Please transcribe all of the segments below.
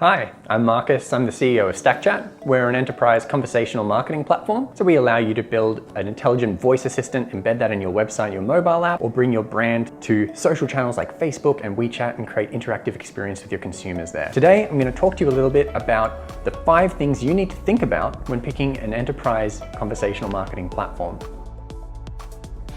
Hi, I'm Marcus. I'm the CEO of Stackchat. We're an enterprise conversational marketing platform. So we allow you to build an intelligent voice assistant, embed that in your website, your mobile app, or bring your brand to social channels like Facebook and WeChat and create interactive experience with your consumers there. Today, I'm going to talk to you a little bit about the 5 things you need to think about when picking an enterprise conversational marketing platform.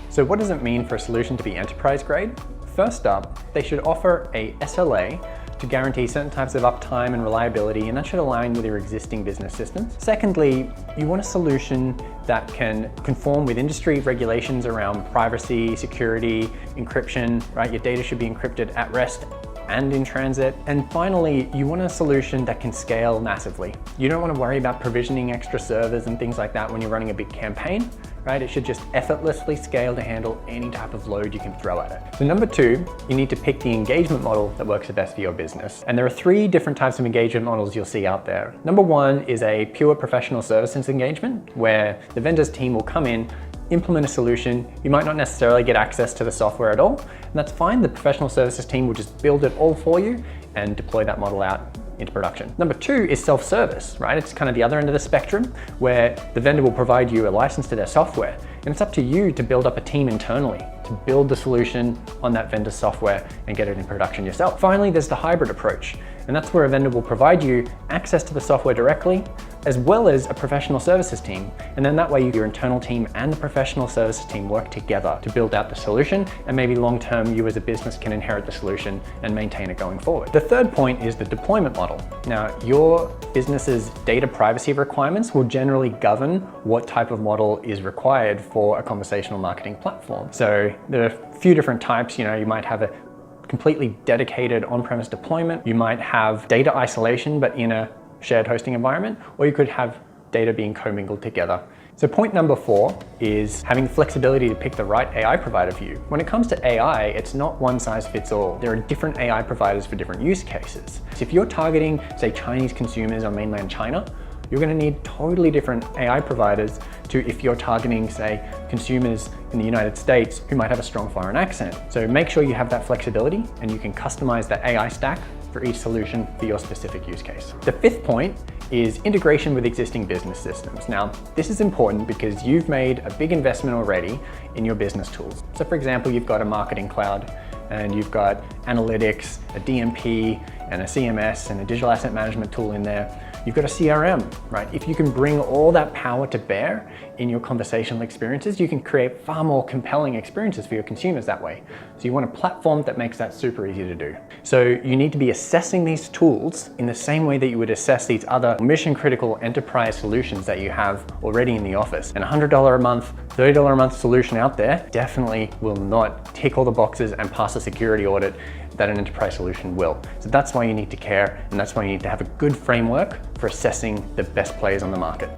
So what does it mean for a solution to be enterprise grade? First up, they should offer a SLA to guarantee certain types of uptime and reliability, and that should align with your existing business systems. Secondly, you want a solution that can conform with industry regulations around privacy, security, encryption, right? Your data should be encrypted at rest and in transit. And finally, you want a solution that can scale massively. You don't want to worry about provisioning extra servers and things like that when you're running a big campaign, right? It should just effortlessly scale to handle any type of load you can throw at it. So number 2, you need to pick the engagement model that works the best for your business. And there are 3 different types of engagement models you'll see out there. Number 1 is a pure professional services engagement, where the vendor's team will come in, implement a solution. You might not necessarily get access to the software at all, and that's fine. The professional services team will just build it all for you and deploy that model out into production. Number 2 is self-service, right? It's kind of the other end of the spectrum, where the vendor will provide you a license to their software, and it's up to you to build up a team internally to build the solution on that vendor's software and get it in production yourself. Finally, there's the hybrid approach, and that's where a vendor will provide you access to the software directly, as well as a professional services team. And then that way your internal team and the professional services team work together to build out the solution, and maybe long-term you as a business can inherit the solution and maintain it going forward. The third point is the deployment model. Now, your business's data privacy requirements will generally govern what type of model is required for a conversational marketing platform. So there are a few different types. You might have a completely dedicated on-premise deployment. You might have data isolation, but in a shared hosting environment, or you could have data being commingled together. So point number 4 is having the flexibility to pick the right AI provider for you. When it comes to AI, it's not one size fits all. There are different AI providers for different use cases. So if you're targeting, say, Chinese consumers on mainland China, you're going to need totally different AI providers to if you're targeting, say, consumers in the United States who might have a strong foreign accent. So make sure you have that flexibility and you can customize that AI stack for each solution for your specific use case. The 5th point is integration with existing business systems. Now, this is important because you've made a big investment already in your business tools. So for example, you've got a marketing cloud, and you've got analytics, a DMP, and a CMS, and a digital asset management tool in there. You've got a CRM, right? If you can bring all that power to bear in your conversational experiences, you can create far more compelling experiences for your consumers that way. So you want a platform that makes that super easy to do. So you need to be assessing these tools in the same way that you would assess these other mission critical enterprise solutions that you have already in the office. And $100 a month, $30 a month solution out there definitely will not tick all the boxes and pass a security audit that an enterprise solution will. So that's why you need to care, and that's why you need to have a good framework for assessing the best players on the market.